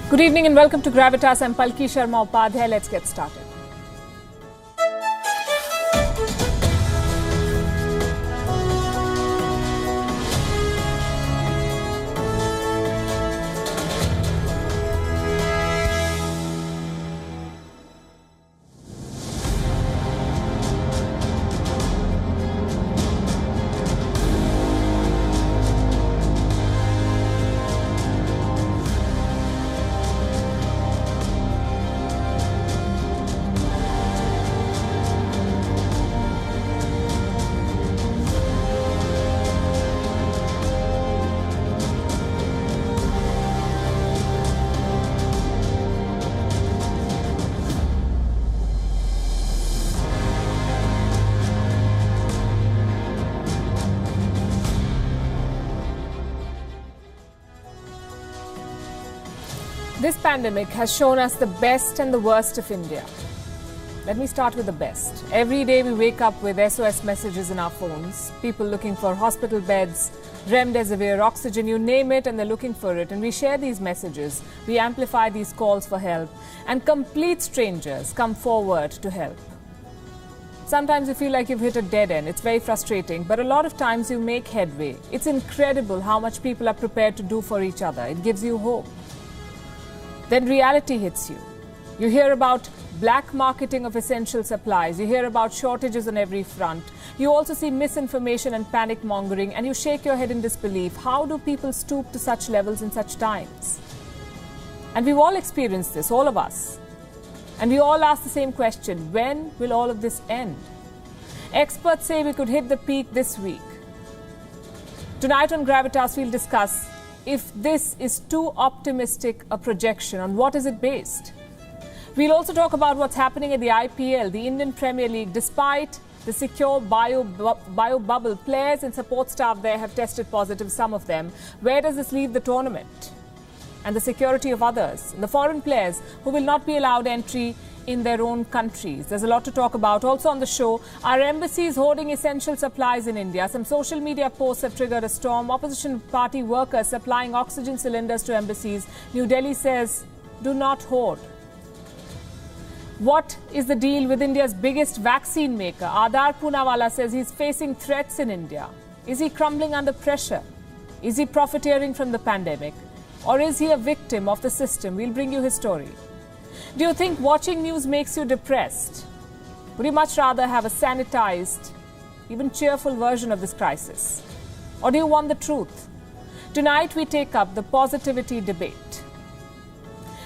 Good evening and welcome to Gravitas. I'm Palki, Sharma, Upadhyay. Let's get started. This pandemic has shown us the best and the worst of India. Let me start with the best. Every day we wake up with SOS messages in our phones. People looking for hospital beds, remdesivir, oxygen, you name it, and they're looking for it. And we share these messages. We amplify these calls for help. And complete strangers come forward to help. Sometimes you feel like you've hit a dead end. It's very frustrating. But a lot of times you make headway. It's incredible how much people are prepared to do for each other. It gives you hope. Then reality hits you. You hear about black marketing of essential supplies. You hear about shortages on every front. You also see misinformation and panic mongering, and you shake your head in disbelief. How do people stoop to such levels in such times? And we've all experienced this, all of us. And we all ask the same question: when will all of this end? Experts say we could hit the peak this week. Tonight on Gravitas, we'll discuss if this is too optimistic a projection, on what is it based? We'll also talk about what's happening at the IPL, the Indian Premier League. Despite the secure bio bubble, players and support staff there have tested positive, some of them. Where does this leave the tournament? And the security of others, the foreign players who will not be allowed entry in their own countries. There's a lot to talk about. Also on the show, are embassies hoarding essential supplies in India? Some social media posts have triggered a storm. Opposition party workers supplying oxygen cylinders to embassies. New Delhi says, do not hoard. What is the deal with India's biggest vaccine maker? Adar Poonawalla says he's facing threats in India. Is he crumbling under pressure? Is he profiteering from the pandemic? Or is he a victim of the system? We'll bring you his story. Do you think watching news makes you depressed? Would you much rather have a sanitized, even cheerful version of this crisis? Or do you want the truth? Tonight we take up the positivity debate.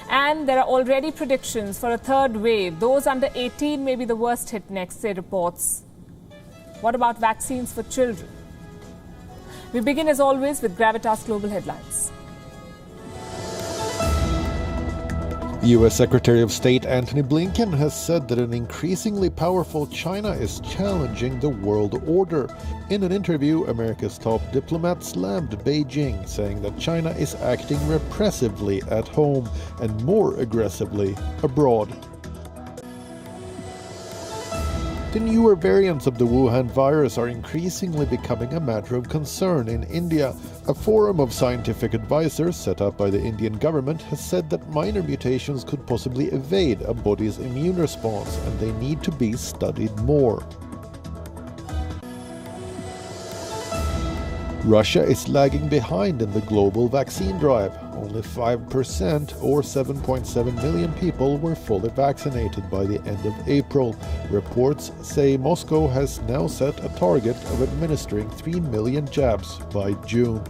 And there are already predictions for a third wave. Those under 18 may be the worst hit next, say reports. What about vaccines for children? We begin as always with Gravitas Global Headlines. U.S. Secretary of State Antony Blinken has said that an increasingly powerful China is challenging the world order. In an interview, America's top diplomat slammed Beijing, saying that China is acting repressively at home and more aggressively abroad. The newer variants of the Wuhan virus are increasingly becoming a matter of concern in India. A forum of scientific advisors set up by the Indian government has said that minor mutations could possibly evade a body's immune response, and they need to be studied more. Russia is lagging behind in the global vaccine drive. Only 5%, or 7.7 million people, were fully vaccinated by the end of April. Reports say Moscow has now set a target of administering 3 million jabs by June.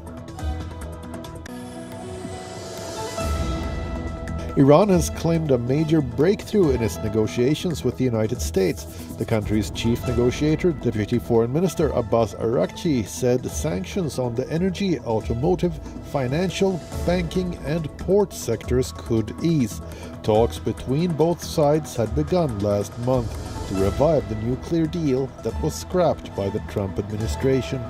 Iran has claimed a major breakthrough in its negotiations with the United States. The country's chief negotiator, Deputy Foreign Minister Abbas Araghchi, said sanctions on the energy, automotive, financial, banking and port sectors could ease. Talks between both sides had begun last month to revive the nuclear deal that was scrapped by the Trump administration.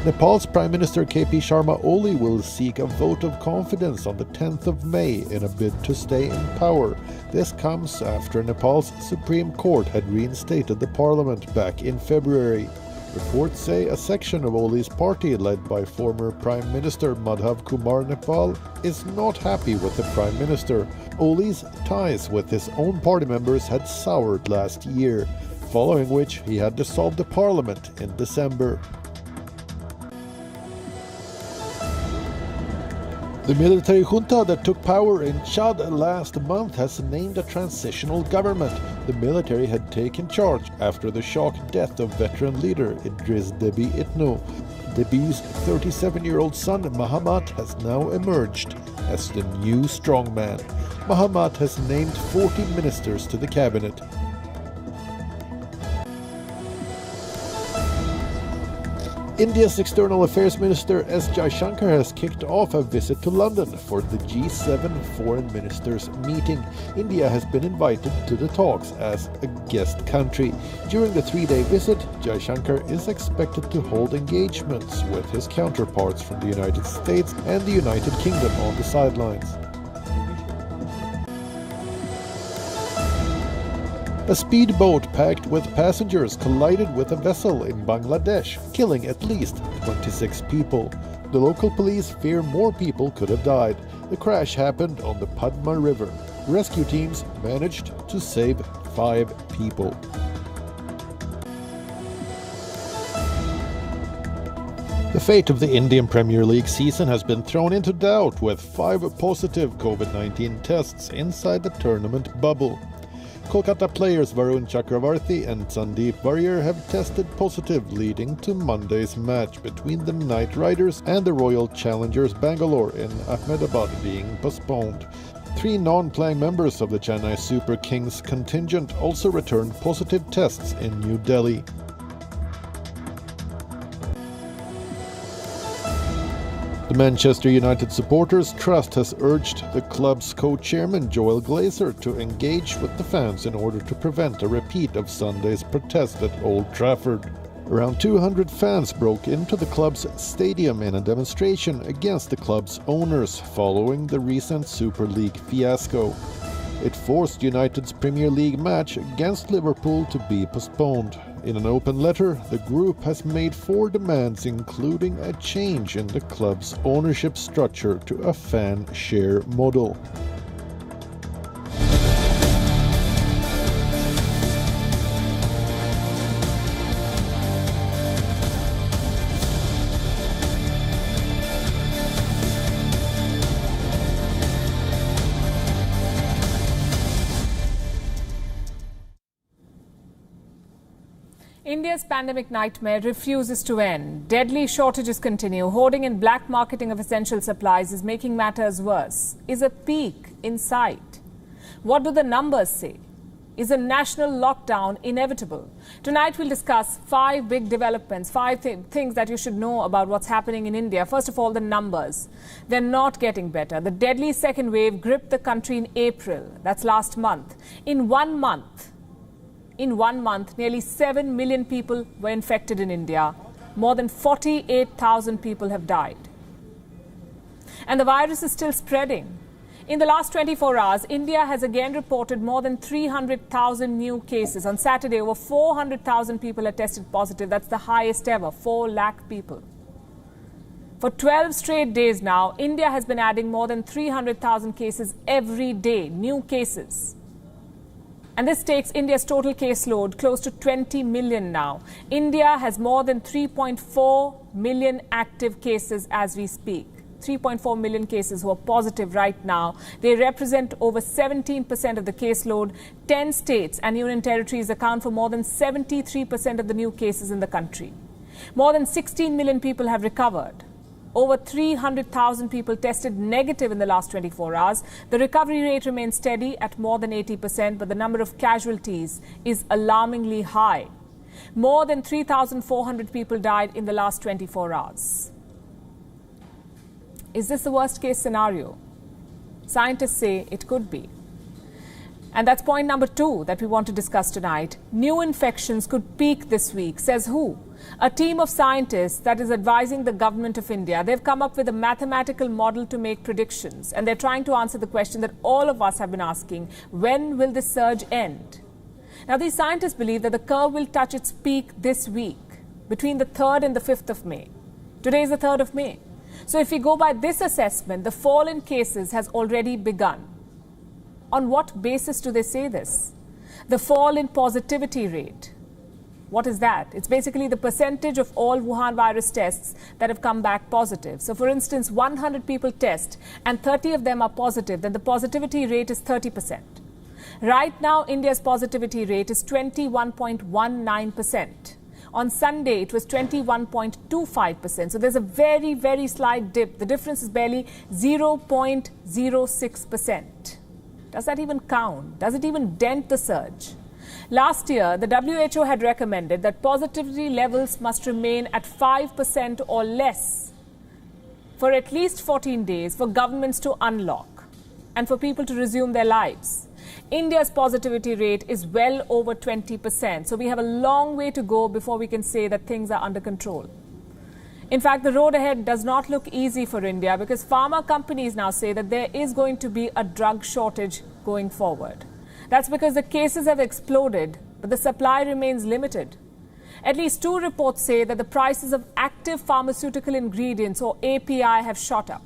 Nepal's Prime Minister KP Sharma Oli will seek a vote of confidence on the 10th of May in a bid to stay in power. This comes after Nepal's Supreme Court had reinstated the parliament back in February. Reports say a section of Oli's party, led by former Prime Minister Madhav Kumar Nepal, is not happy with the Prime Minister. Oli's ties with his own party members had soured last year, following which he had dissolved the parliament in December. The military junta that took power in Chad last month has named a transitional government. The military had taken charge after the shock death of veteran leader Idriss Déby Itno. Déby's 37-year-old son Mahamat has now emerged as the new strongman. Mahamat has named 40 ministers to the cabinet. India's External Affairs Minister S. Jaishankar has kicked off a visit to London for the G7 Foreign Ministers meeting. India has been invited to the talks as a guest country. During the three-day visit, Jaishankar is expected to hold engagements with his counterparts from the United States and the United Kingdom on the sidelines. A speedboat packed with passengers collided with a vessel in Bangladesh, killing at least 26 people. The local police fear more people could have died. The crash happened on the Padma River. Rescue teams managed to save 5 people. The fate of the Indian Premier League season has been thrown into doubt with 5 positive COVID-19 tests inside the tournament bubble. Kolkata players Varun Chakravarti and Sandeep Warrier have tested positive, leading to Monday's match between the Knight Riders and the Royal Challengers Bangalore in Ahmedabad being postponed. 3 non-playing members of the Chennai Super Kings contingent also returned positive tests in New Delhi. The Manchester United Supporters Trust has urged the club's co-chairman Joel Glazer to engage with the fans in order to prevent a repeat of Sunday's protest at Old Trafford. Around 200 fans broke into the club's stadium in a demonstration against the club's owners following the recent Super League fiasco. It forced United's Premier League match against Liverpool to be postponed. In an open letter, the group has made 4 demands, including a change in the club's ownership structure to a fan share model. India's pandemic nightmare refuses to end. Deadly shortages continue. Hoarding and black marketing of essential supplies is making matters worse. Is a peak in sight? What do the numbers say? Is a national lockdown inevitable? Tonight we'll discuss 5 big developments, 5 things that you should know about what's happening in India. First of all, the numbers. They're not getting better. The deadly second wave gripped the country in April. That's last month. In one month, nearly 7 million people were infected in India. More than 48,000 people have died. And the virus is still spreading. In the last 24 hours, India has again reported more than 300,000 new cases. On Saturday, over 400,000 people had tested positive. That's the highest ever, 4 lakh people. For 12 straight days now, India has been adding more than 300,000 cases every day, new cases. And this takes India's total caseload close to 20 million now. India has more than 3.4 million active cases as we speak. 3.4 million cases who are positive right now. They represent over 17% of the caseload. 10 states and union territories account for more than 73% of the new cases in the country. More than 16 million people have recovered. Over 300,000 people tested negative in the last 24 hours. The recovery rate remains steady at more than 80%, but the number of casualties is alarmingly high. More than 3,400 people died in the last 24 hours. Is this the worst case scenario? Scientists say it could be. And that's point number 2 that we want to discuss tonight. New infections could peak this week, says who? A team of scientists that is advising the government of India. They've come up with a mathematical model to make predictions, and they're trying to answer the question that all of us have been asking: when will this surge end? Now, these scientists believe that the curve will touch its peak this week. between the 3rd and the 5th of May. Today is the 3rd of May. So if we go by this assessment, the fall in cases has already begun. On what basis do they say this? The fall in positivity rate. What is that? It's basically the percentage of all Wuhan virus tests that have come back positive. So for instance, 100 people test and 30 of them are positive, then the positivity rate is 30%. Right now, India's positivity rate is 21.19%. On Sunday, it was 21.25%. So there's a very, very slight dip. The difference is barely 0.06%. Does that even count? Does it even dent the surge? Last year, the WHO had recommended that positivity levels must remain at 5% or less for at least 14 days for governments to unlock and for people to resume their lives. India's positivity rate is well over 20%. So we have a long way to go before we can say that things are under control. In fact, the road ahead does not look easy for India because pharma companies now say that there is going to be a drug shortage going forward. That's because the cases have exploded, but the supply remains limited. At least 2 reports say that the prices of active pharmaceutical ingredients or API have shot up.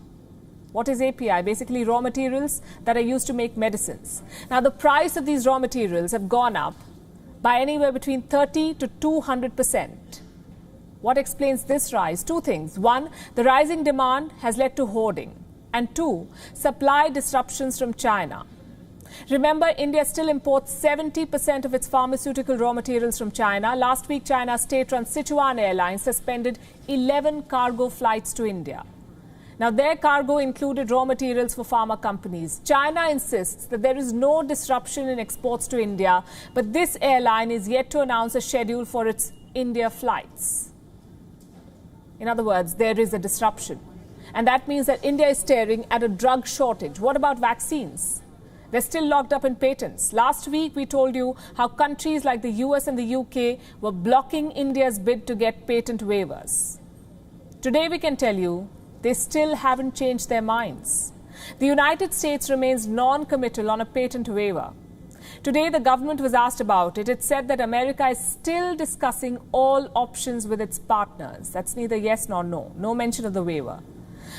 What is API? Basically raw materials that are used to make medicines. Now the price of these raw materials have gone up by anywhere between 30 to 200%. What explains this rise? 2 things. 1, the rising demand has led to hoarding. And 2, supply disruptions from China. Remember, India still imports 70% of its pharmaceutical raw materials from China. Last week, China's state-run Sichuan Airlines suspended 11 cargo flights to India. Now, their cargo included raw materials for pharma companies. China insists that there is no disruption in exports to India, but this airline is yet to announce a schedule for its India flights. In other words, there is a disruption. And that means that India is staring at a drug shortage. What about vaccines? They're still locked up in patents. Last week, we told you how countries like the US and the UK were blocking India's bid to get patent waivers. Today, we can tell you they still haven't changed their minds. The United States remains non-committal on a patent waiver. Today, the government was asked about it. It said that America is still discussing all options with its partners. That's neither yes nor no. No mention of the waiver.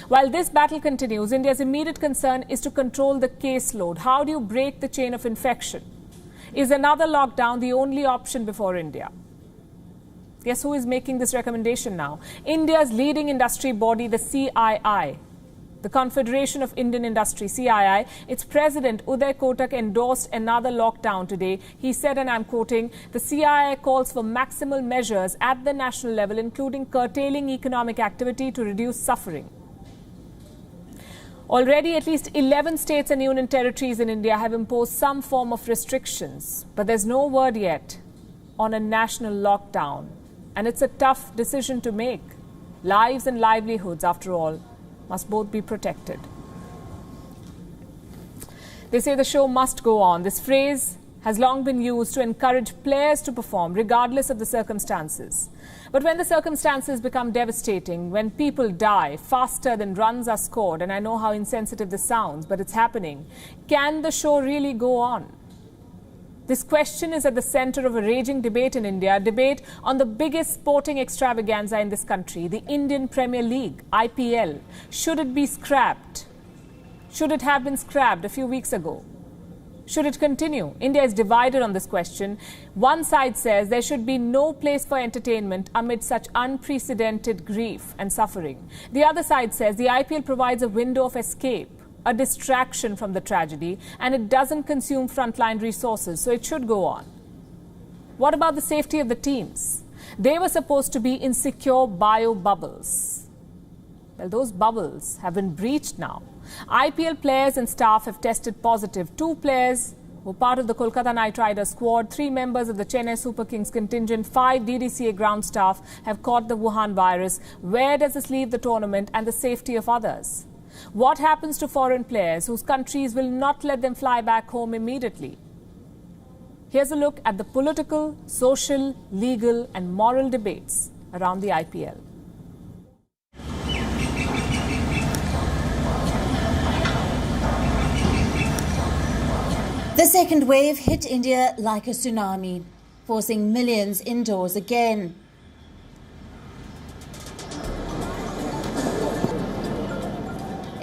While this battle continues, India's immediate concern is to control the caseload. How do you break the chain of infection? Is another lockdown the only option before India? Guess who is making this recommendation now? India's leading industry body, the CII, the Confederation of Indian Industry, CII. Its president, Uday Kotak, endorsed another lockdown today. He said, and I'm quoting, the CII calls for maximal measures at the national level, including curtailing economic activity to reduce suffering. Already, at least 11 states and union territories in India have imposed some form of restrictions, but there's no word yet on a national lockdown. And it's a tough decision to make. Lives and livelihoods, after all, must both be protected. They say the show must go on. This phrase has long been used to encourage players to perform, regardless of the circumstances. But when the circumstances become devastating, when people die faster than runs are scored, and I know how insensitive this sounds, but it's happening, can the show really go on? This question is at the center of a raging debate in India, a debate on the biggest sporting extravaganza in this country, the Indian Premier League, IPL. Should it be scrapped? Should it have been scrapped a few weeks ago? Should it continue? India is divided on this question. One side says there should be no place for entertainment amid such unprecedented grief and suffering. The other side says the IPL provides a window of escape, a distraction from the tragedy, and it doesn't consume frontline resources, so it should go on. What about the safety of the teams? They were supposed to be in secure bio bubbles. Well, those bubbles have been breached now. IPL players and staff have tested positive. 2 players were part of the Kolkata Knight Riders squad. 3 members of the Chennai Super Kings contingent. 5 DDCA ground staff have caught the Wuhan virus. Where does this leave the tournament and the safety of others? What happens to foreign players whose countries will not let them fly back home immediately? Here's a look at the political, social, legal and moral debates around the IPL. The second wave hit India like a tsunami, forcing millions indoors again.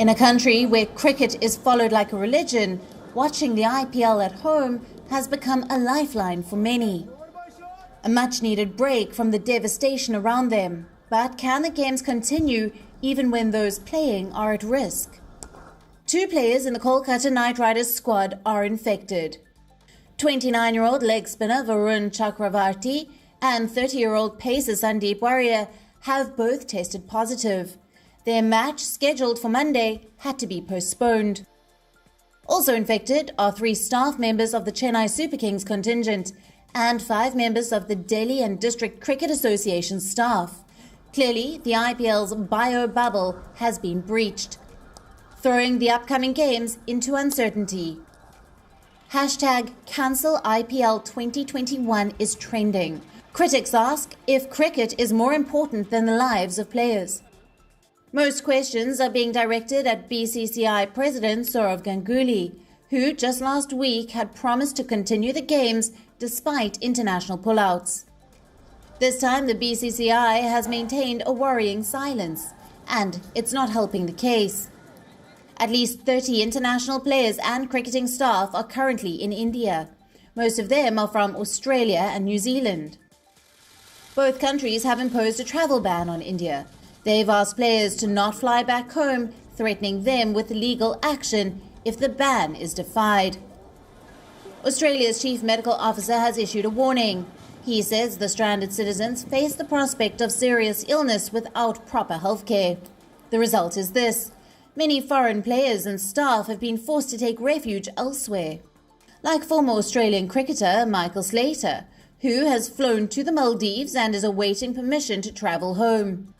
In a country where cricket is followed like a religion, watching the IPL at home has become a lifeline for many. A much-needed break from the devastation around them. But can the games continue even when those playing are at risk? 2 players in the Kolkata Knight Riders squad are infected. 29-year-old leg spinner Varun Chakravarti and 30-year-old pacer Sandeep Warrier have both tested positive. Their match, scheduled for Monday, had to be postponed. Also infected are 3 staff members of the Chennai Super Kings contingent and 5 members of the Delhi and District Cricket Association staff. Clearly, the IPL's bio bubble has been breached, throwing the upcoming games into uncertainty. Hashtag Cancel IPL 2021 is trending. Critics ask if cricket is more important than the lives of players. Most questions are being directed at BCCI President Sourav Ganguly, who just last week had promised to continue the games despite international pullouts. This time the BCCI has maintained a worrying silence, and it's not helping the case. At least 30 international players and cricketing staff are currently in India. Most of them are from Australia and New Zealand. Both countries have imposed a travel ban on India. They've asked players to not fly back home, threatening them with legal action if the ban is defied. Australia's chief medical officer has issued a warning. He says the stranded citizens face the prospect of serious illness without proper health care. The result is this: many foreign players and staff have been forced to take refuge elsewhere. Like former Australian cricketer Michael Slater, who has flown to the Maldives and is awaiting permission to travel home.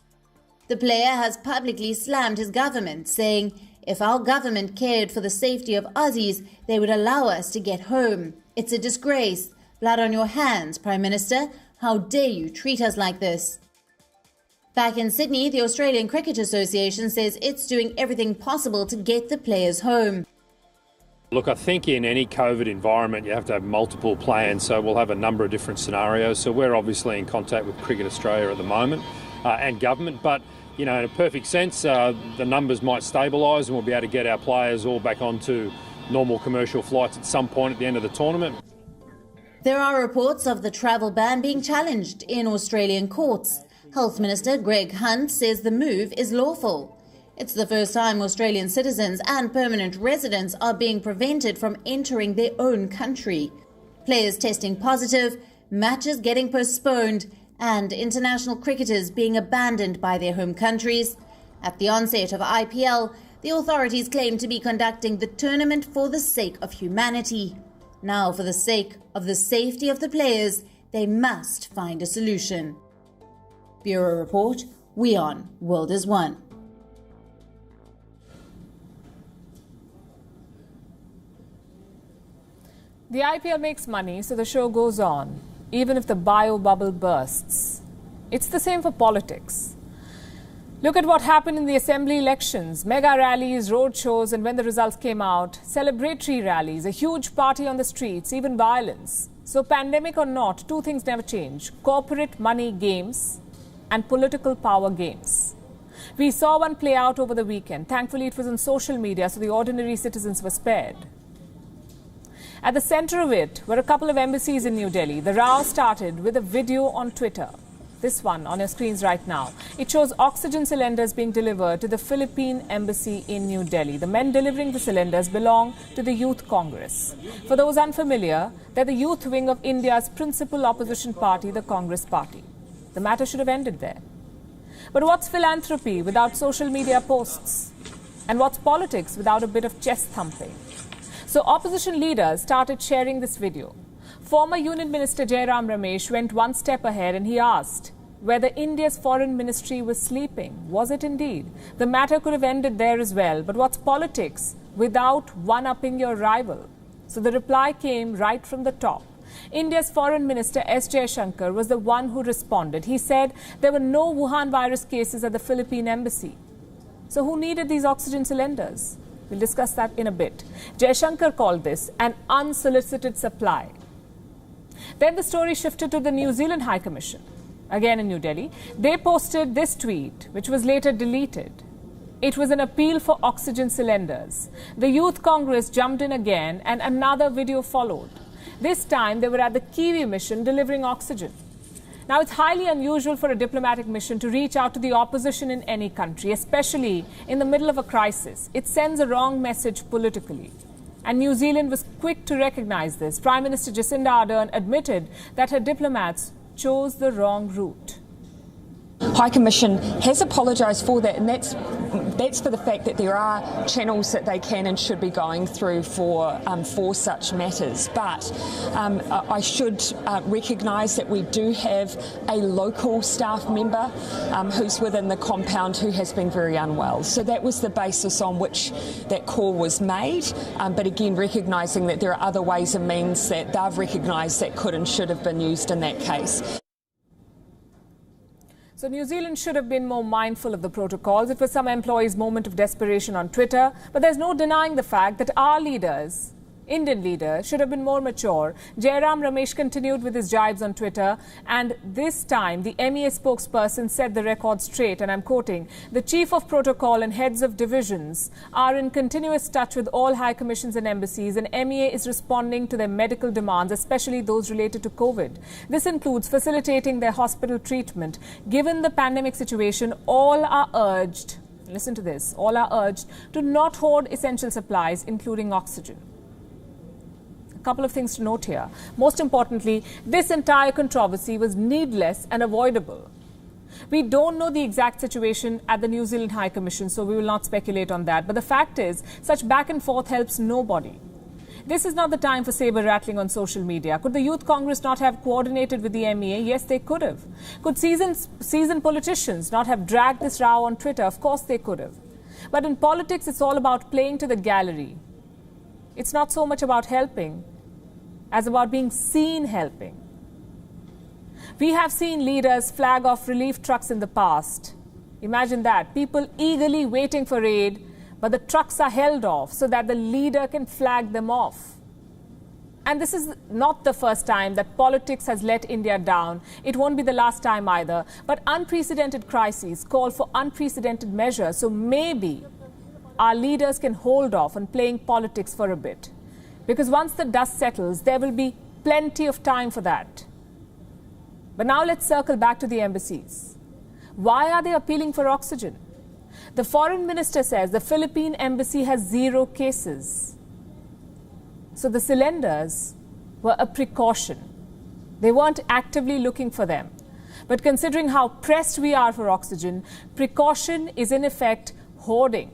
The player has publicly slammed his government, saying, "If our government cared for the safety of Aussies, they would allow us to get home. It's a disgrace. Blood on your hands, Prime Minister. How dare you treat us like this?" Back in Sydney, the Australian Cricket Association says it's doing everything possible to get the players home. Look, I think in any COVID environment you have to have multiple plans, so we'll have a number of different scenarios. So we're obviously in contact with Cricket Australia at the moment and government, but in a perfect sense, the numbers might stabilise and we'll be able to get our players all back onto normal commercial flights at some point at the end of the tournament. There are reports of the travel ban being challenged in Australian courts. Health Minister Greg Hunt says the move is lawful. It's the first time Australian citizens and permanent residents are being prevented from entering their own country. Players testing positive, matches getting postponed, and international cricketers being abandoned by their home countries. At the onset of IPL, the authorities claimed to be conducting the tournament for the sake of humanity. Now, for the sake of the safety of the players, they must find a solution. Bureau Report, WION World is One. The IPL makes money, so the show goes on, even if the bio bubble bursts. It's the same for politics. Look at what happened in the assembly elections. Mega rallies, road shows, and when the results came out, celebratory rallies, a huge party on the streets, even violence. So pandemic or not, 2 things never change: corporate money games and political power games. We saw one play out over the weekend. Thankfully, it was on social media, so the ordinary citizens were spared. At the center of it were a couple of embassies in New Delhi. The row started with a video on Twitter. This one on your screens right now. It shows oxygen cylinders being delivered to the Philippine embassy in New Delhi. The men delivering the cylinders belong to the Youth Congress. For those unfamiliar, they're the youth wing of India's principal opposition party, the Congress Party. The matter should have ended there. But what's philanthropy without social media posts? And what's politics without a bit of chest thumping? So opposition leaders started sharing this video. Former Union Minister Jairam Ramesh went one step ahead and he asked whether India's foreign ministry was sleeping. Was it indeed? The matter could have ended there as well. But what's politics without one-upping your rival? So the reply came right from the top. India's Foreign Minister S. Jaishankar was the one who responded. He said there were no Wuhan virus cases at the Philippine embassy. So who needed these oxygen cylinders? We'll discuss that in a bit. Jaishankar called this an unsolicited supply. Then the story shifted to the New Zealand High Commission, again in New Delhi. They posted this tweet, which was later deleted. It was an appeal for oxygen cylinders. The Youth Congress jumped in again and another video followed. This time they were at the Kiwi mission delivering oxygen. Now, it's highly unusual for a diplomatic mission to reach out to the opposition in any country, especially in the middle of a crisis. It sends a wrong message politically. And New Zealand was quick to recognize this. Prime Minister Jacinda Ardern admitted that her diplomats chose the wrong route. High Commission has apologised for that, and that's for the fact that there are channels that they can and should be going through for such matters. But I should recognise that we do have a local staff member who's within the compound who has been very unwell. So that was the basis on which that call was made. But again, recognising that there are other ways and means that they've recognised that could and should have been used in that case. So New Zealand should have been more mindful of the protocols. It was some employees' moment of desperation on Twitter. But there's no denying the fact that our leaders, Indian leaders, should have been more mature. Jairam Ramesh continued with his jibes on Twitter. And this time, the MEA spokesperson set the record straight. And I'm quoting, "The chief of protocol and heads of divisions are in continuous touch with all high commissions and embassies. And MEA is responding to their medical demands, especially those related to COVID. This includes facilitating their hospital treatment. Given the pandemic situation, all are urged," listen to this, "all are urged to not hoard essential supplies, including oxygen." Couple of things to note here. Most importantly, this entire controversy was needless and avoidable. We don't know the exact situation at the New Zealand High Commission, so we will not speculate on that. But the fact is, such back and forth helps nobody. This is not the time for saber rattling on social media. Could the Youth Congress not have coordinated with the MEA? Yes, they could have. Could seasoned politicians not have dragged this row on Twitter? Of course they could have. But in politics, it's all about playing to the gallery. It's not so much about helping as about being seen helping. We have seen leaders flag off relief trucks in the past. Imagine that. People eagerly waiting for aid, but the trucks are held off so that the leader can flag them off. And this is not the first time that politics has let India down. It won't be the last time either. But unprecedented crises call for unprecedented measures. So maybe our leaders can hold off on playing politics for a bit. Because once the dust settles, there will be plenty of time for that. But now let's circle back to the embassies. Why are they appealing for oxygen? The foreign minister says the Philippine embassy has 0 cases. So the cylinders were a precaution. They weren't actively looking for them. But considering how pressed we are for oxygen, precaution is in effect hoarding.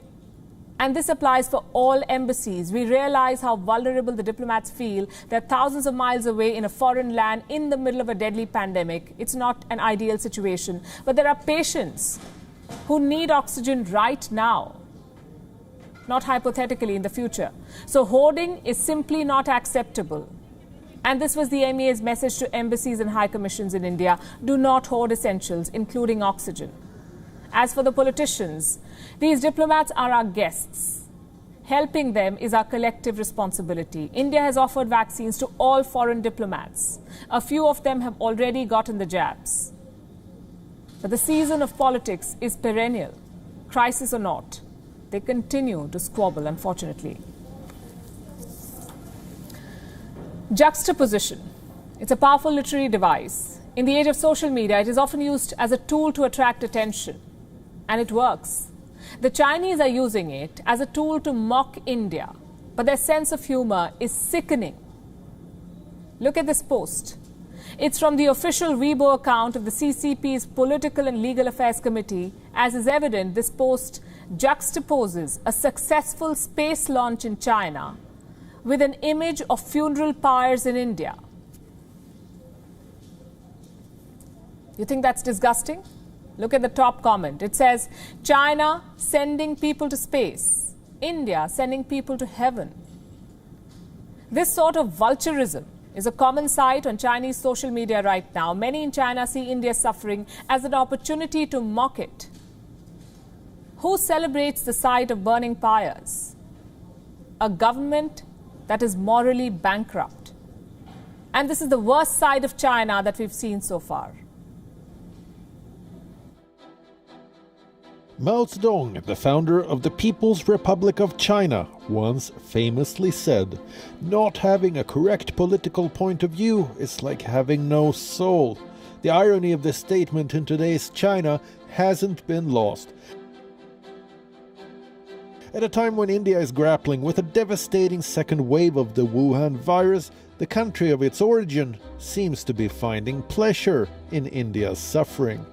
And this applies for all embassies. We realize how vulnerable the diplomats feel. They're thousands of miles away in a foreign land in the middle of a deadly pandemic. It's not an ideal situation. But there are patients who need oxygen right now, not hypothetically in the future. So hoarding is simply not acceptable. And this was the MEA's message to embassies and high commissions in India. Do not hoard essentials, including oxygen. As for the politicians, these diplomats are our guests. Helping them is our collective responsibility. India has offered vaccines to all foreign diplomats. A few of them have already gotten the jabs. But the season of politics is perennial. Crisis or not, they continue to squabble, unfortunately. Juxtaposition. It's a powerful literary device. In the age of social media, it is often used as a tool to attract attention. And it works. The Chinese are using it as a tool to mock India, but their sense of humor is sickening. Look at this post. It's from the official Weibo account of the CCP's Political and Legal Affairs Committee. As is evident, this post juxtaposes a successful space launch in China with an image of funeral pyres in India. You think that's disgusting? Look at the top comment. It says, China sending people to space, India sending people to heaven. This sort of vulturism is a common sight on Chinese social media right now. Many in China see India's suffering as an opportunity to mock it. Who celebrates the sight of burning pyres? A government that is morally bankrupt. And this is the worst side of China that we've seen so far. Mao Zedong, the founder of the People's Republic of China, once famously said, "Not having a correct political point of view is like having no soul." The irony of this statement in today's China hasn't been lost. At a time when India is grappling with a devastating second wave of the Wuhan virus, the country of its origin seems to be finding pleasure in India's suffering.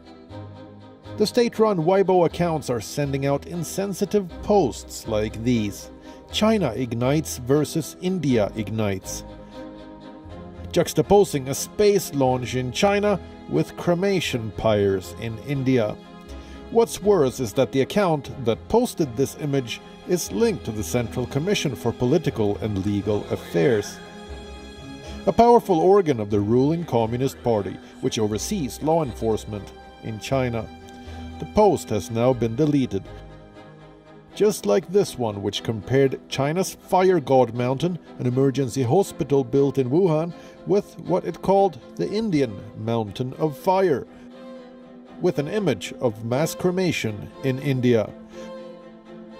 The state-run Weibo accounts are sending out insensitive posts like these. China ignites versus India ignites. Juxtaposing a space launch in China with cremation pyres in India. What's worse is that the account that posted this image is linked to the Central Commission for Political and Legal Affairs, a powerful organ of the ruling Communist Party, which oversees law enforcement in China. The post has now been deleted. Just like this one, which compared China's Fire God Mountain, an emergency hospital built in Wuhan, with what it called the Indian Mountain of Fire, with an image of mass cremation in India.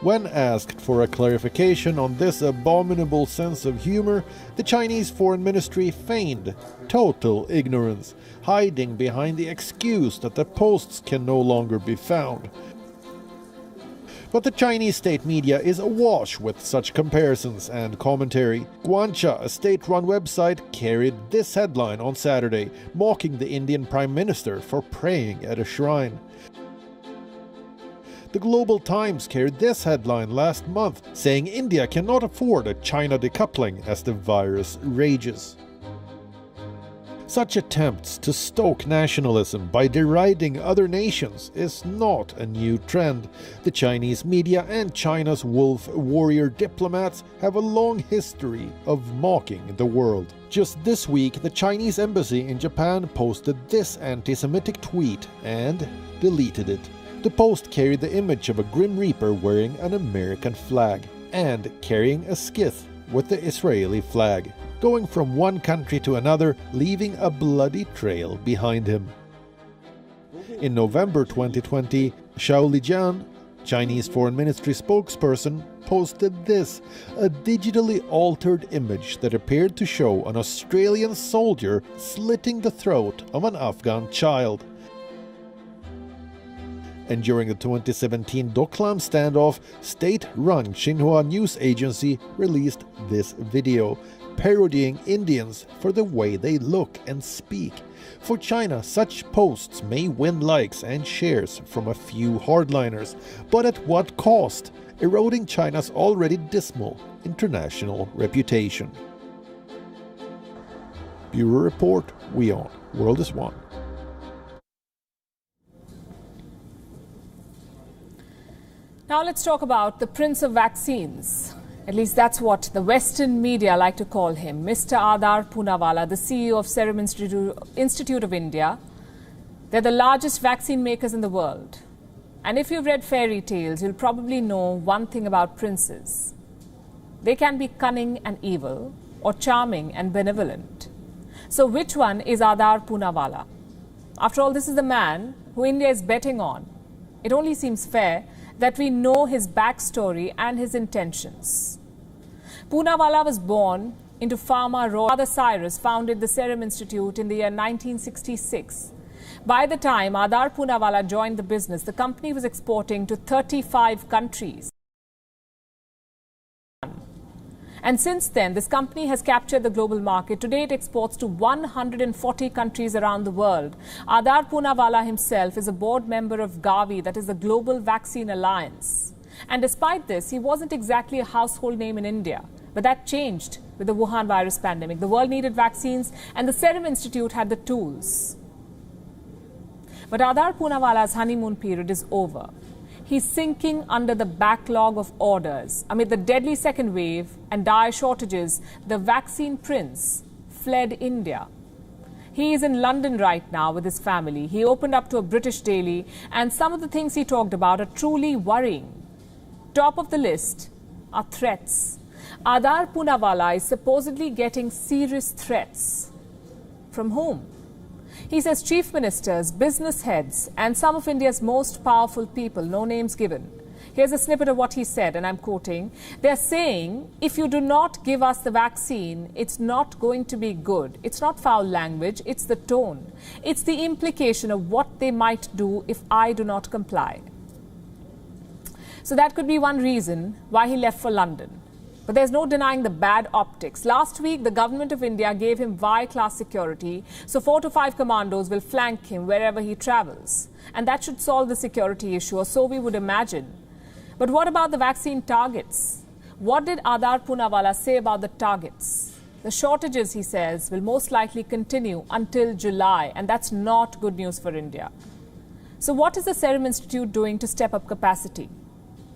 When asked for a clarification on this abominable sense of humor, the Chinese Foreign Ministry feigned total ignorance, hiding behind the excuse that the posts can no longer be found. But the Chinese state media is awash with such comparisons and commentary. Guancha, a state-run website, carried this headline on Saturday, mocking the Indian Prime Minister for praying at a shrine. The Global Times carried this headline last month, saying India cannot afford a China decoupling as the virus rages. Such attempts to stoke nationalism by deriding other nations is not a new trend. The Chinese media and China's wolf warrior diplomats have a long history of mocking the world. Just this week, the Chinese embassy in Japan posted this anti-Semitic tweet and deleted it. The post carried the image of a Grim Reaper wearing an American flag and carrying a skiff with the Israeli flag, going from one country to another, leaving a bloody trail behind him. In November 2020, Xiao Lijian, Chinese Foreign Ministry spokesperson, posted this, a digitally altered image that appeared to show an Australian soldier slitting the throat of an Afghan child. And during the 2017 Doklam standoff, state-run Xinhua news agency released this video, parodying Indians for the way they look and speak. For China, such posts may win likes and shares from a few hardliners, but at what cost? Eroding China's already dismal international reputation. Bureau Report, WION, World is One. Now let's talk about the Prince of Vaccines. At least that's what the Western media like to call him, Mr. Adar Poonawalla, the CEO of Serum Institute of India. They're the largest vaccine makers in the world. And if you've read fairy tales, you'll probably know one thing about princes. They can be cunning and evil, or charming and benevolent. So which one is Adar Poonawalla? After all, this is the man who India is betting on. It only seems fair that we know his backstory and his intentions. Poonawalla was born into pharma royal. Father Cyrus founded the Serum Institute in the year 1966. By the time Adar Poonawalla joined the business, the company was exporting to 35 countries. And since then, this company has captured the global market. Today, it exports to 140 countries around the world. Adar Poonawalla himself is a board member of Gavi, that is the Global Vaccine Alliance. And despite this, he wasn't exactly a household name in India. But that changed with the Wuhan virus pandemic. The world needed vaccines, and the Serum Institute had the tools. But Adar Poonawalla's honeymoon period is over. He's sinking under the backlog of orders. Amid the deadly second wave and dire shortages, the vaccine prince fled India. He is in London right now with his family. He opened up to a British daily, and some of the things he talked about are truly worrying. Top of the list are threats. Adar Poonawalla is supposedly getting serious threats. From whom? He says chief ministers, business heads and some of India's most powerful people, no names given. Here's a snippet of what he said, and I'm quoting. They're saying, if you do not give us the vaccine, it's not going to be good. It's not foul language, it's the tone. It's the implication of what they might do if I do not comply. So that could be one reason why he left for London. But there's no denying the bad optics. Last week, the government of India gave him Y-class security, so 4 to 5 commandos will flank him wherever he travels. And that should solve the security issue, or so we would imagine. But what about the vaccine targets? What did Adar Poonawalla say about the targets? The shortages, he says, will most likely continue until July, and that's not good news for India. So what is the Serum Institute doing to step up capacity?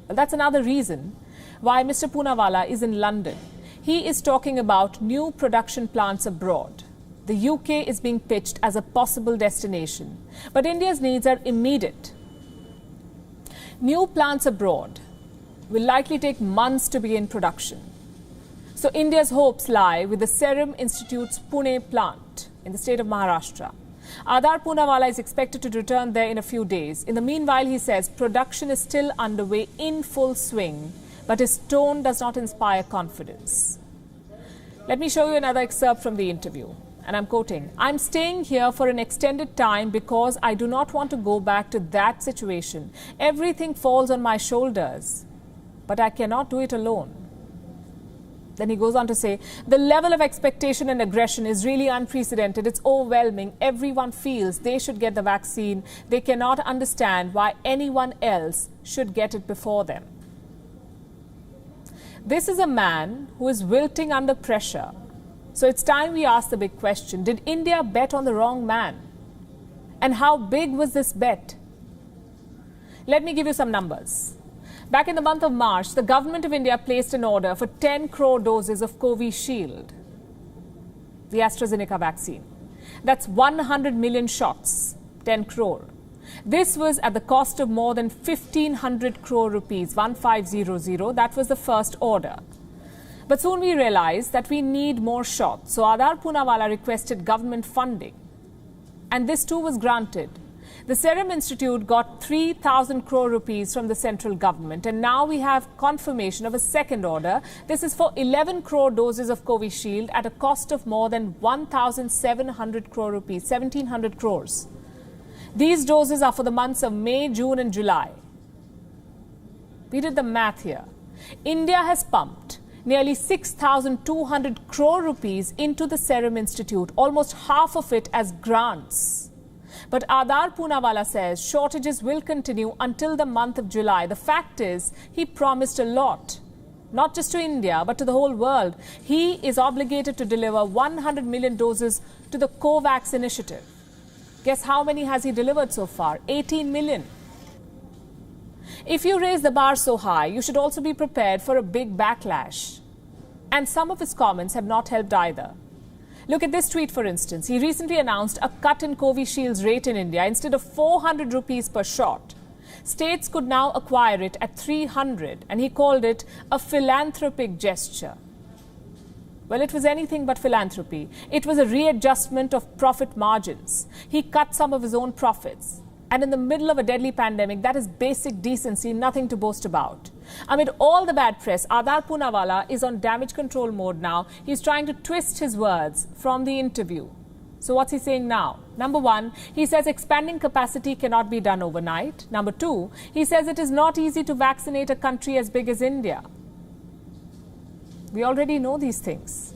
Well, that's another reason why Mr. Poonawalla is in London. He is talking about new production plants abroad. The UK is being pitched as a possible destination, but India's needs are immediate. New plants abroad will likely take months to begin production. So India's hopes lie with the Serum Institute's Pune plant in the state of Maharashtra. Adar Poonawalla is expected to return there in a few days. In the meanwhile, he says production is still underway in full swing, but his tone does not inspire confidence. Let me show you another excerpt from the interview. And I'm quoting, I'm staying here for an extended time because I do not want to go back to that situation. Everything falls on my shoulders, but I cannot do it alone. Then he goes on to say, the level of expectation and aggression is really unprecedented. It's overwhelming. Everyone feels they should get the vaccine. They cannot understand why anyone else should get it before them. This is a man who is wilting under pressure. So it's time we ask the big question, did India bet on the wrong man? And how big was this bet? Let me give you some numbers. Back in the month of March, the government of India placed an order for 10 crore doses of Covishield, the AstraZeneca vaccine. That's 100 million shots, 10 crore. This was at the cost of more than 1,500 crore rupees, 1500. That was the first order. But soon we realized that we need more shots. So Adar Poonawalla requested government funding. And this too was granted. The Serum Institute got 3,000 crore rupees from the central government. And now we have confirmation of a second order. This is for 11 crore doses of Covishield at a cost of more than 1,700 crore rupees, 1,700 crores. These doses are for the months of May, June and July. We did the math here. India has pumped nearly 6,200 crore rupees into the Serum Institute, almost half of it as grants. But Adar Poonawalla says shortages will continue until the month of July. The fact is, he promised a lot, not just to India, but to the whole world. He is obligated to deliver 100 million doses to the COVAX initiative. Guess how many has he delivered so far? 18 million. If you raise the bar so high, you should also be prepared for a big backlash. And some of his comments have not helped either. Look at this tweet, for instance. He recently announced a cut in Covishield's rate in India. Instead of 400 rupees per shot, states could now acquire it at 300, and he called it a philanthropic gesture. Well, it was anything but philanthropy. It was a readjustment of profit margins. He cut some of his own profits. And in the middle of a deadly pandemic, that is basic decency, nothing to boast about. Amid all the bad press, Adar Poonawalla is on damage control mode now. He's trying to twist his words from the interview. So what's he saying now? Number one, he says expanding capacity cannot be done overnight. Number two, he says it is not easy to vaccinate a country as big as India. We already know these things.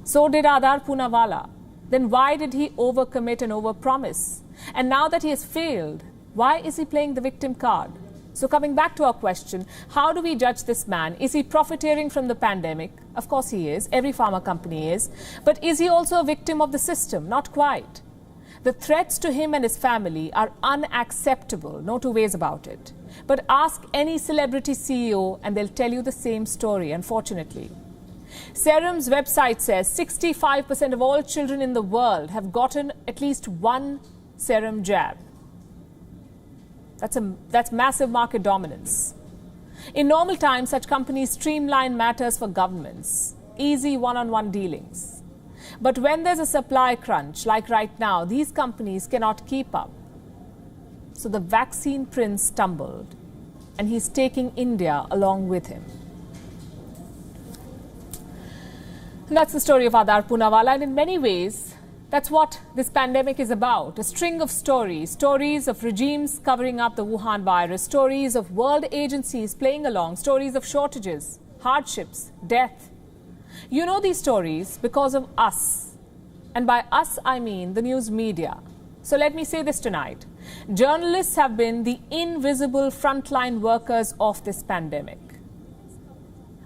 So did Adar Poonawalla. Then why did he overcommit and overpromise? And now that he has failed, why is he playing the victim card? So coming back to our question, how do we judge this man? Is he profiteering from the pandemic? Of course he is. Every pharma company is. But is he also a victim of the system? Not quite. The threats to him and his family are unacceptable. No two ways about it. But ask any celebrity CEO and they'll tell you the same story, unfortunately. Serum's website says 65% of all children in the world have gotten at least one serum jab. That's massive market dominance. In normal times, such companies streamline matters for governments. Easy one-on-one dealings. But when there's a supply crunch, like right now, these companies cannot keep up. So the vaccine prince stumbled, and he's taking India along with him. And that's the story of Adar Poonawalla, and in many ways, that's what this pandemic is about. A string of stories of regimes covering up the Wuhan virus, stories of world agencies playing along, stories of shortages, hardships, death. You know these stories because of us. And by us, I mean the news media. So let me say this tonight. Journalists have been the invisible frontline workers of this pandemic.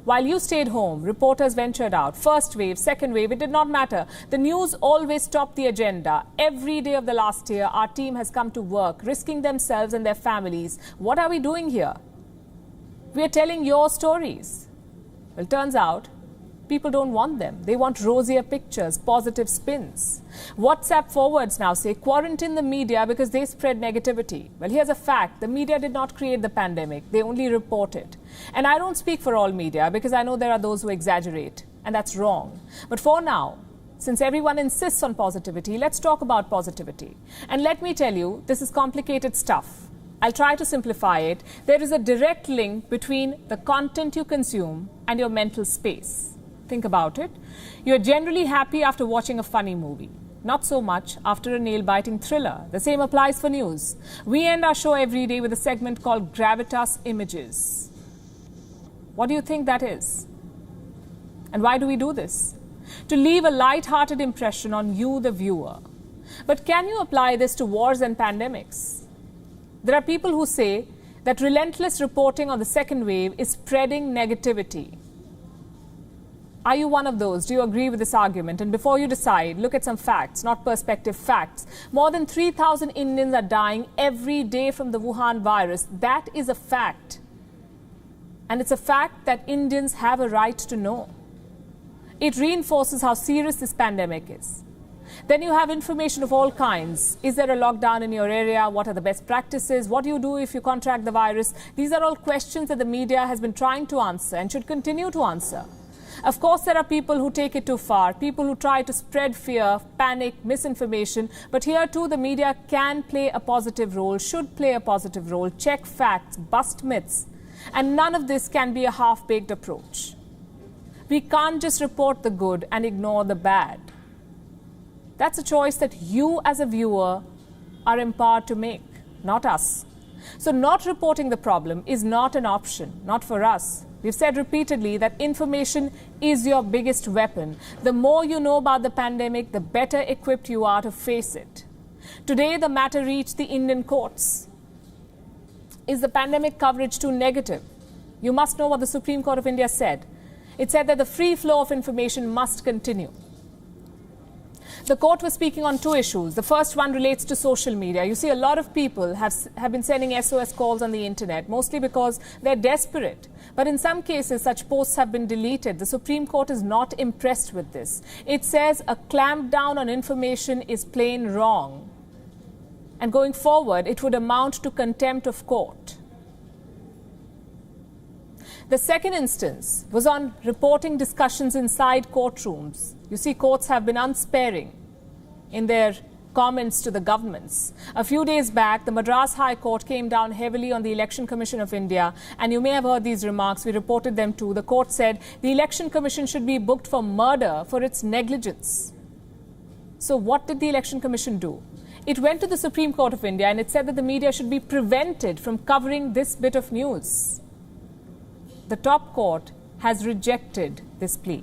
While you stayed home, reporters ventured out. First wave, second wave, it did not matter. The news always topped the agenda. Every day of the last year, our team has come to work, risking themselves and their families. What are we doing here? We are telling your stories. Well, turns out, people don't want them. They want rosier pictures, positive spins. WhatsApp forwards now say quarantine the media because they spread negativity. Well, here's a fact. The media did not create the pandemic. They only report it. And I don't speak for all media because I know there are those who exaggerate. And that's wrong. But for now, since everyone insists on positivity, let's talk about positivity. And let me tell you, this is complicated stuff. I'll try to simplify it. There is a direct link between the content you consume and your mental space. Think about it. You're generally happy after watching a funny movie. Not so much after a nail-biting thriller. The same applies for news. We end our show every day with a segment called Gravitas Images. What do you think that is? And why do we do this? To leave a light-hearted impression on you, the viewer. But can you apply this to wars and pandemics? There are people who say that relentless reporting on the second wave is spreading negativity. Are you one of those? Do you agree with this argument? And before you decide, look at some facts, not perspective, facts. More than 3,000 Indians are dying every day from the Wuhan virus. That is a fact. And it's a fact that Indians have a right to know. It reinforces how serious this pandemic is. Then you have information of all kinds. Is there a lockdown in your area? What are the best practices? What do you do if you contract the virus? These are all questions that the media has been trying to answer and should continue to answer. Of course, there are people who take it too far, people who try to spread fear, panic, misinformation. But here too, the media can play a positive role, should play a positive role, check facts, bust myths. And none of this can be a half-baked approach. We can't just report the good and ignore the bad. That's a choice that you as a viewer are empowered to make, not us. So not reporting the problem is not an option, not for us. We've said repeatedly that information is your biggest weapon. The more you know about the pandemic, the better equipped you are to face it. Today, the matter reached the Indian courts. Is the pandemic coverage too negative? You must know what the Supreme Court of India said. It said that the free flow of information must continue. The court was speaking on two issues. The first one relates to social media. You see, a lot of people have been sending SOS calls on the internet, mostly because they're desperate. But in some cases, such posts have been deleted. The Supreme Court is not impressed with this. It says a clampdown on information is plain wrong. And going forward, it would amount to contempt of court. The second instance was on reporting discussions inside courtrooms. You see, courts have been unsparing in their comments to the governments. A few days back, the Madras High Court came down heavily on the Election Commission of India, and you may have heard these remarks. We reported them too. The court said the Election Commission should be booked for murder for its negligence. So what did the Election Commission do? It went to the Supreme Court of India and it said that the media should be prevented from covering this bit of news. The top court has rejected this plea.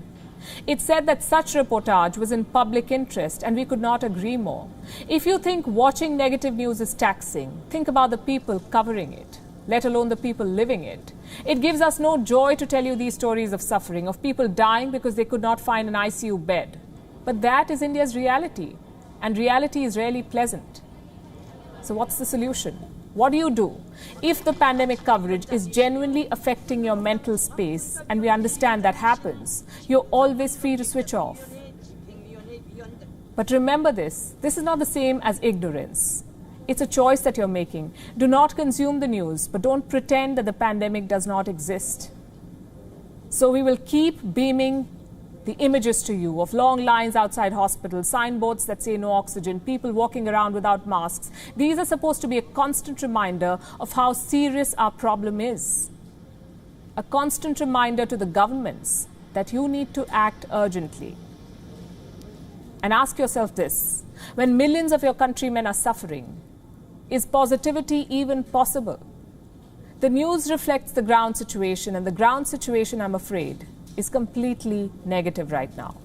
It said that such reportage was in public interest, and we could not agree more. If you think watching negative news is taxing, think about the people covering it, let alone the people living it. It gives us no joy to tell you these stories of suffering, of people dying because they could not find an ICU bed. But that is India's reality, and reality is rarely pleasant. So what's the solution? What do you do if the pandemic coverage is genuinely affecting your mental space, and we understand that happens? You're always free to switch off. But remember this is not the same as ignorance. It's a choice that you're making. Do not consume the news, but don't pretend that the pandemic does not exist. So we will keep beaming the images to you of long lines outside hospitals, signboards that say no oxygen, people walking around without masks. These are supposed to be a constant reminder of how serious our problem is. A constant reminder to the governments that you need to act urgently. And ask yourself this: when millions of your countrymen are suffering, is positivity even possible? The news reflects the ground situation, and the ground situation, I'm afraid, is completely negative right now.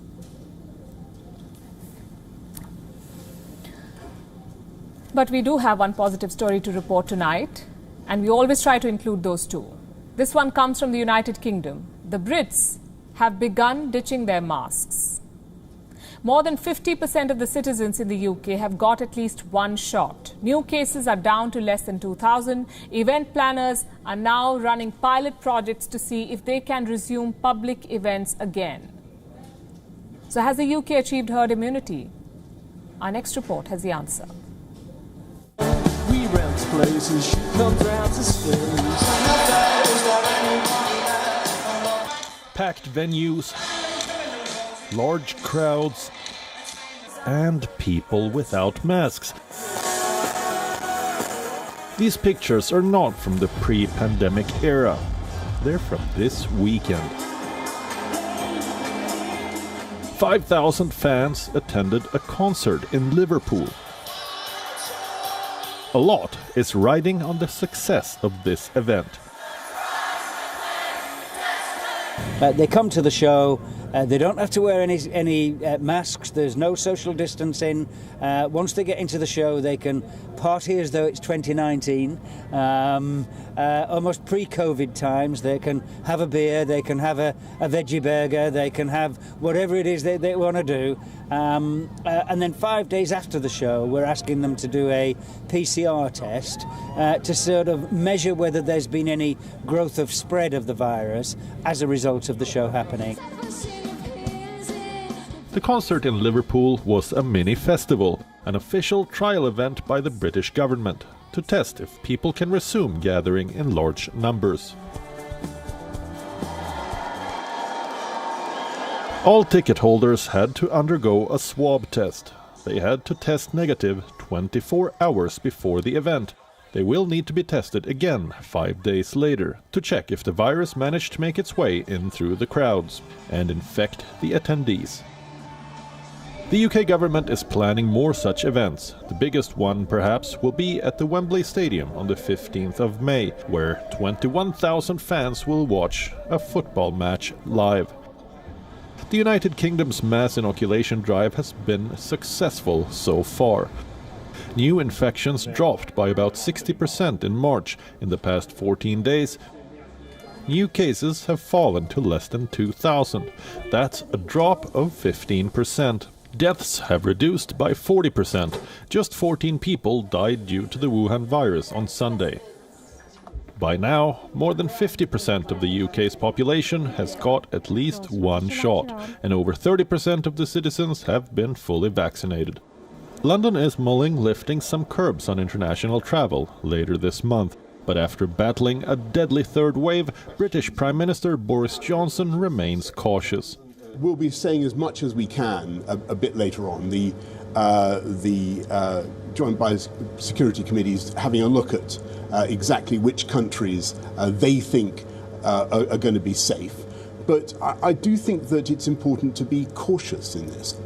But we do have one positive story to report tonight, and we always try to include those too. This one comes from the United Kingdom. The Brits have begun ditching their masks. More than 50% of the citizens in the UK have got at least one shot. New cases are down to less than 2,000. Event planners are now running pilot projects to see if they can resume public events again. So has the UK achieved herd immunity? Our next report has the answer. We rent places, she comes round to stays. Packed venues, large crowds, and people without masks. These pictures are not from the pre-pandemic era. They're from this weekend. 5,000 fans attended a concert in Liverpool. A lot is riding on the success of this event. They come to the show. They don't have to wear any masks. There's no social distancing. Once they get into the show, they can party as though it's 2019, almost pre-COVID times. They can have a beer, they can have a veggie burger, they can have whatever it is they want to do. And then 5 days after the show, we're asking them to do a PCR test to sort of measure whether there's been any growth of spread of the virus as a result of the show happening. The concert in Liverpool was a mini festival, an official trial event by the British government to test if people can resume gathering in large numbers. All ticket holders had to undergo a swab test. They had to test negative 24 hours before the event. They will need to be tested again 5 days later to check if the virus managed to make its way in through the crowds and infect the attendees. The UK government is planning more such events. The biggest one, perhaps, will be at the Wembley Stadium on the 15th of May, where 21,000 fans will watch a football match live. The United Kingdom's mass inoculation drive has been successful so far. New infections dropped by about 60% in March in the past 14 days. New cases have fallen to less than 2,000. That's a drop of 15%. Deaths have reduced by 40%. Just 14 people died due to the Wuhan virus on Sunday. By now, more than 50% of the UK's population has got at least one shot, and over 30% of the citizens have been fully vaccinated. London is mulling lifting some curbs on international travel later this month, but after battling a deadly third wave, British Prime Minister Boris Johnson remains cautious. We'll be saying as much as we can a bit later on. The Joint Biosecurity Committee is having a look at exactly which countries they think are going to be safe. But I do think that it's important to be cautious in this.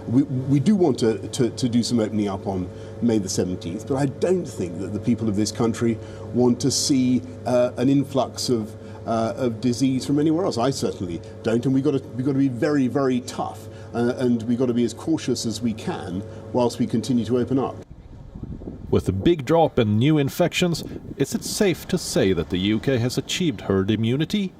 We do want to do some opening up on May the 17th, but I don't think that the people of this country want to see an influx of disease from anywhere else. I certainly don't, and we've got to be very, very tough, and we've got to be as cautious as we can whilst we continue to open up. With a big drop in new infections, is it safe to say that the UK has achieved herd immunity?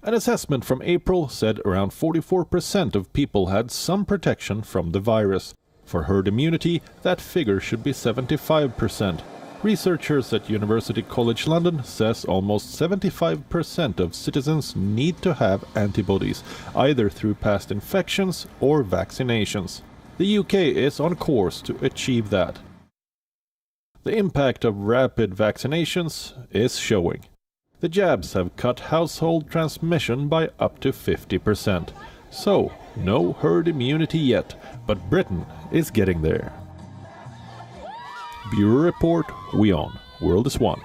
An assessment from April said around 44% of people had some protection from the virus. For herd immunity, that figure should be 75%. Researchers at University College London says almost 75% of citizens need to have antibodies, either through past infections or vaccinations. The UK is on course to achieve that. The impact of rapid vaccinations is showing. The jabs have cut household transmission by up to 50%. So, no herd immunity yet, but Britain is getting there. Bureau Report, WION, World is One.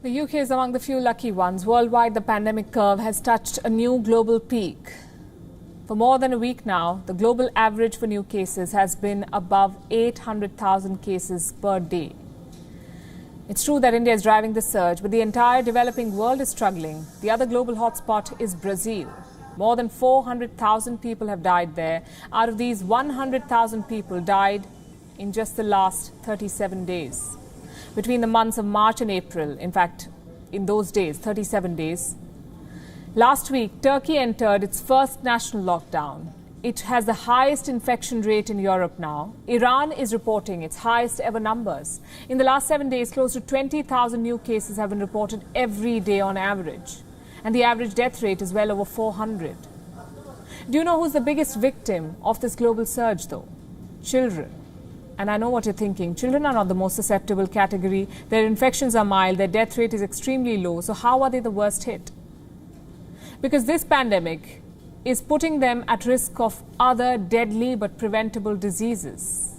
The UK is among the few lucky ones. Worldwide, the pandemic curve has touched a new global peak. For more than a week now, the global average for new cases has been above 800,000 cases per day. It's true that India is driving the surge, but the entire developing world is struggling. The other global hotspot is Brazil. More than 400,000 people have died there. Out of these, 100,000 people died in just the last 37 days. Between the months of March and April, in fact, in those days, 37 days. Last week, Turkey entered its first national lockdown. It has the highest infection rate in Europe now. Iran is reporting its highest ever numbers. In the last 7 days, close to 20,000 new cases have been reported every day on average. And the average death rate is well over 400. Do you know who's the biggest victim of this global surge, though? Children. And I know what you're thinking. Children are not the most susceptible category. Their infections are mild. Their death rate is extremely low. So how are they the worst hit? Because this pandemic is putting them at risk of other deadly but preventable diseases.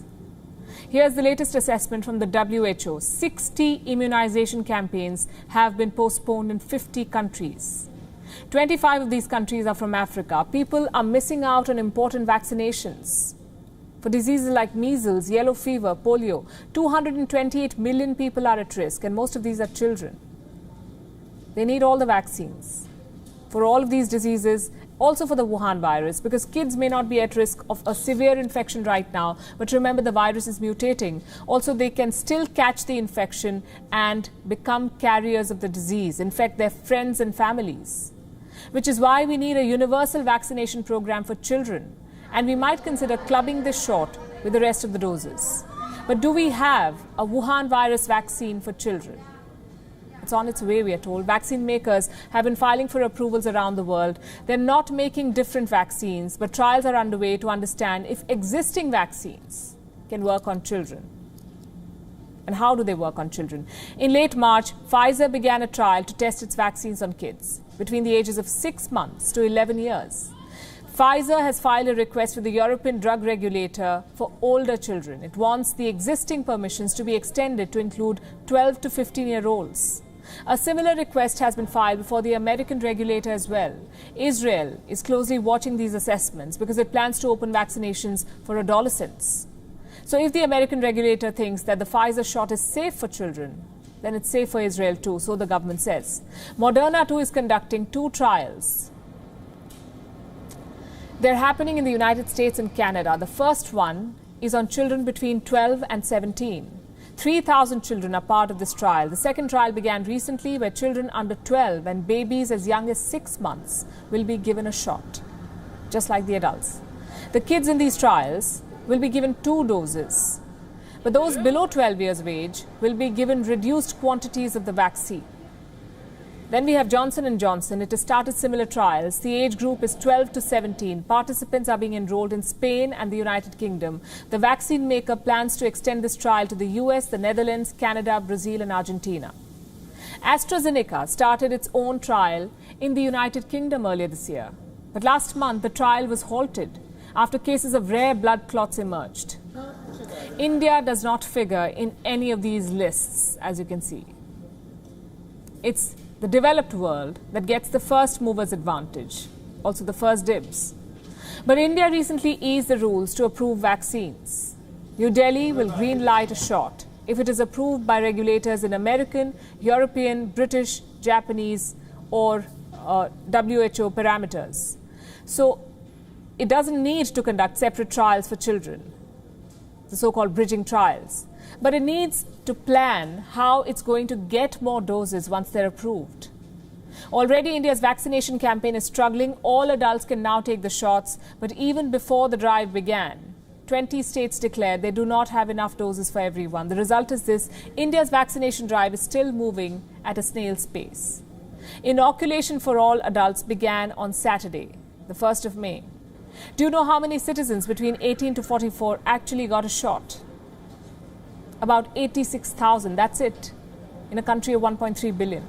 Here's the latest assessment from the WHO. 60 immunization campaigns have been postponed in 50 countries. 25 of these countries are from Africa. People are missing out on important vaccinations. For diseases like measles, yellow fever, polio, 228 million people are at risk, and most of these are children. They need all the vaccines for all of these diseases, also for the Wuhan virus, because kids may not be at risk of a severe infection right now, but remember the virus is mutating. Also, they can still catch the infection and become carriers of the disease, infect their friends and families, which is why we need a universal vaccination program for children. And we might consider clubbing this short with the rest of the doses. But do we have a Wuhan virus vaccine for children? It's on its way, we are told. Vaccine makers have been filing for approvals around the world. They're not making different vaccines, but trials are underway to understand if existing vaccines can work on children. And how do they work on children? In late March, Pfizer began a trial to test its vaccines on kids between the ages of 6 months to 11 years. Pfizer has filed a request with the European drug regulator for older children. It wants the existing permissions to be extended to include 12 to 15-year-olds. A similar request has been filed before the American regulator as well. Israel is closely watching these assessments because it plans to open vaccinations for adolescents. So if the American regulator thinks that the Pfizer shot is safe for children, then it's safe for Israel too, so the government says. Moderna too is conducting 2 trials. They're happening in the United States and Canada. The first one is on children between 12 and 17. 3,000 children are part of this trial. The second trial began recently, where children under 12 and babies as young as 6 months will be given a shot, just like the adults. The kids in these trials will be given 2 doses, but those below 12 years of age will be given reduced quantities of the vaccine. Then we have Johnson & Johnson. It has started similar trials. The age group is 12 to 17. Participants are being enrolled in Spain and the United Kingdom. The vaccine maker plans to extend this trial to the US, the Netherlands, Canada, Brazil and Argentina. AstraZeneca started its own trial in the United Kingdom earlier this year. But last month, the trial was halted after cases of rare blood clots emerged. India does not figure in any of these lists, as you can see. It's the developed world that gets the first mover's advantage, also the first dibs. But India recently eased the rules to approve vaccines. New Delhi will green light a shot if it is approved by regulators in American, European, British, Japanese or WHO parameters. So it doesn't need to conduct separate trials for children, the so-called bridging trials. But it needs to plan how it's going to get more doses once they're approved. Already, India's vaccination campaign is struggling. All adults can now take the shots. But even before the drive began, 20 states declared they do not have enough doses for everyone. The result is this: India's vaccination drive is still moving at a snail's pace. Inoculation for all adults began on Saturday, the 1st of May. Do you know how many citizens between 18 to 44 actually got a shot? about 86,000. That's it, in a country of 1.3 billion.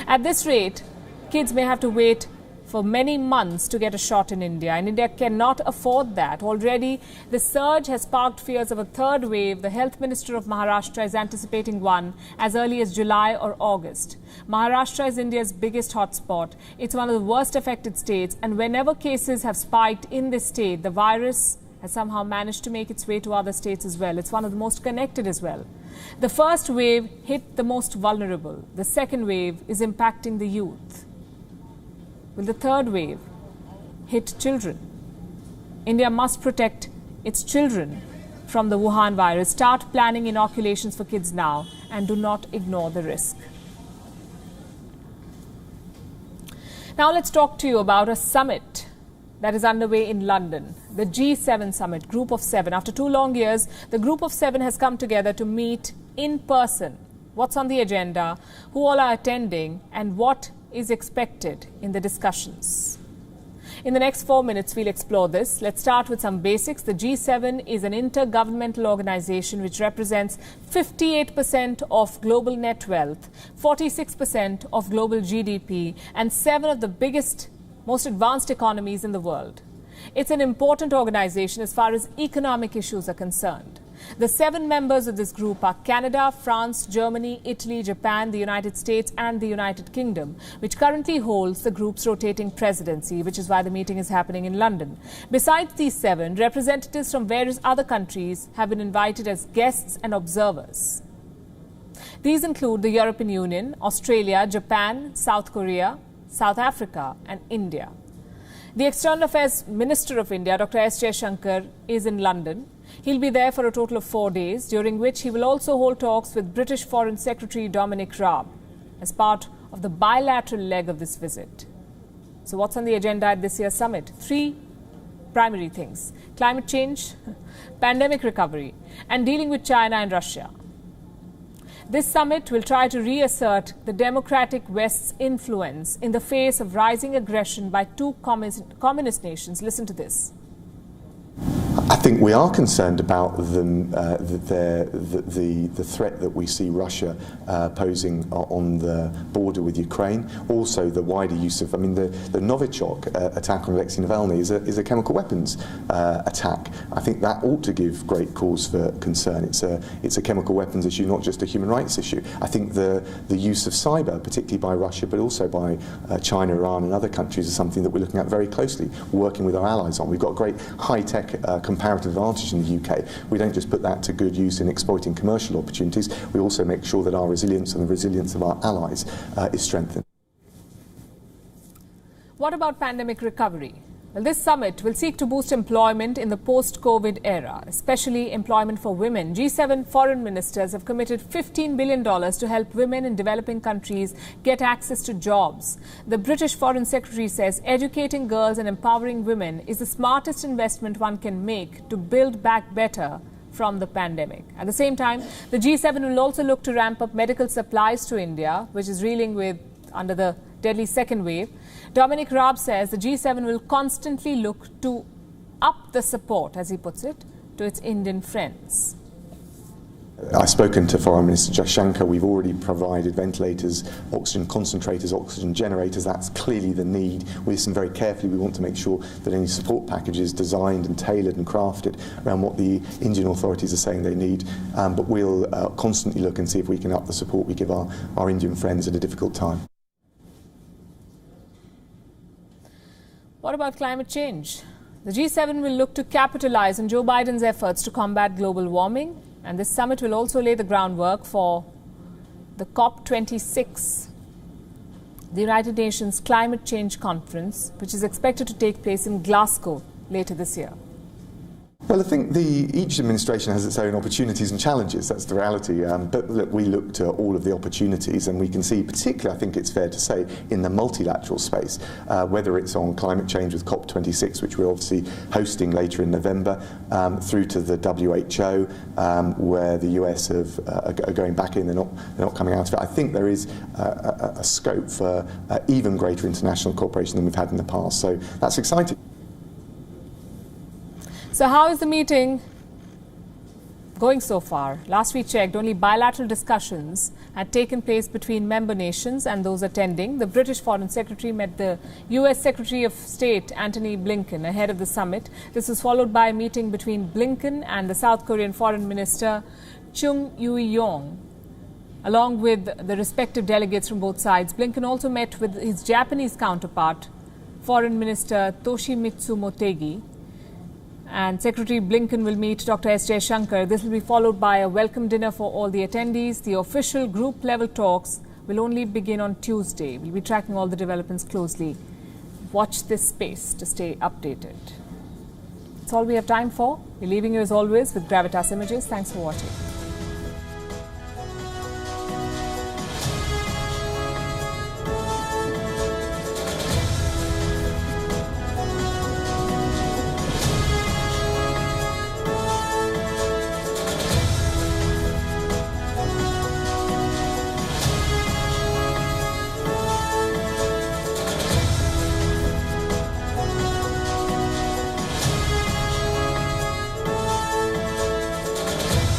At this rate, kids may have to wait for many months to get a shot in India, and India cannot afford that. Already, the surge has sparked fears of a third wave. The Health Minister of Maharashtra is anticipating one as early as July or August. Maharashtra is India's biggest hotspot. It's one of the worst affected states, and whenever cases have spiked in this state, the virus has somehow managed to make its way to other states as well. It's one of the most connected as well. The first wave hit the most vulnerable. The second wave is impacting the youth. Will the third wave hit children? India must protect its children from the Wuhan virus. Start planning inoculations for kids now and do not ignore the risk. Now let's talk to you about a summit that is underway in London, the G7 summit, Group of Seven. After 2 long years, the Group of Seven has come together to meet in person. What's on the agenda, who all are attending, and what is expected in the discussions. In the next 4 minutes, we'll explore this. Let's start with some basics. The G7 is an intergovernmental organization which represents 58% of global net wealth, 46% of global GDP, and 7 of the biggest, most advanced economies in the world. It's an important organization as far as economic issues are concerned. The 7 members of this group are Canada, France, Germany, Italy, Japan, the United States and the United Kingdom, which currently holds the group's rotating presidency, which is why the meeting is happening in London. Besides these 7, representatives from various other countries have been invited as guests and observers. These include the European Union, Australia, Japan, South Korea, South Africa and India. The External Affairs Minister of India, Dr. S. Jaishankar, is in London. He'll be there for a total of 4 days, during which he will also hold talks with British Foreign Secretary Dominic Raab as part of the bilateral leg of this visit. So what's on the agenda at this year's summit? 3 primary things: climate change, pandemic recovery, and dealing with China and Russia. This summit will try to reassert the democratic West's influence in the face of rising aggression by 2 communist nations. Listen to this. I think we are concerned about the threat that we see Russia posing on the border with Ukraine. Also, the wider use of, the Novichok attack on Alexei Navalny is a chemical weapons attack. I think that ought to give great cause for concern. It's a chemical weapons issue, not just a human rights issue. I think the use of cyber, particularly by Russia, but also by China, Iran, and other countries, is something that we're looking at very closely, working with our allies on. We've got a great high-tech comparative advantage in the UK. We don't just put that to good use in exploiting commercial opportunities, we also make sure that our resilience and the resilience of our allies is strengthened. What about pandemic recovery? Well, this summit will seek to boost employment in the post-COVID era, especially employment for women. G7 foreign ministers have committed $15 billion to help women in developing countries get access to jobs. The British Foreign Secretary says educating girls and empowering women is the smartest investment one can make to build back better from the pandemic. At the same time, the G7 will also look to ramp up medical supplies to India, which is reeling with under the deadly second wave. Dominic Raab says the G7 will constantly look to up the support, as he puts it, to its Indian friends. I've spoken to Foreign Minister Jaishankar. We've already provided ventilators, oxygen concentrators, oxygen generators. That's clearly the need. We listen very carefully. We want to make sure that any support package is designed and tailored and crafted around what the Indian authorities are saying they need. But we'll constantly look and see if we can up the support we give our Indian friends at a difficult time. What about climate change? The G7 will look to capitalize on Joe Biden's efforts to combat global warming, and this summit will also lay the groundwork for the COP26, the United Nations Climate Change Conference, which is expected to take place in Glasgow later this year. Well, I think each administration has its own opportunities and challenges. That's the reality. But look, we look to all of the opportunities, and we can see, particularly, I think it's fair to say, in the multilateral space, whether it's on climate change with COP26, which we're obviously hosting later in November, through to the WHO, where the US are going back in, they're not coming out of it. I think there is a scope for even greater international cooperation than we've had in the past. So that's exciting. So how is the meeting going so far. Last we checked, only bilateral discussions had taken place between member nations and those attending. The British Foreign Secretary met the US Secretary of State Antony Blinken ahead of the summit. This was followed by a meeting between Blinken and the South Korean Foreign Minister Chung Eui-yong, along with the respective delegates from both sides. Blinken also met with his Japanese counterpart, Foreign Minister Toshimitsu Motegi. And Secretary Blinken will meet Dr. S. Jaishankar. This will be followed by a welcome dinner for all the attendees. The official group-level talks will only begin on Tuesday. We'll be tracking all the developments closely. Watch this space to stay updated. That's all we have time for. We're leaving you as always with Gravitas Images. Thanks for watching.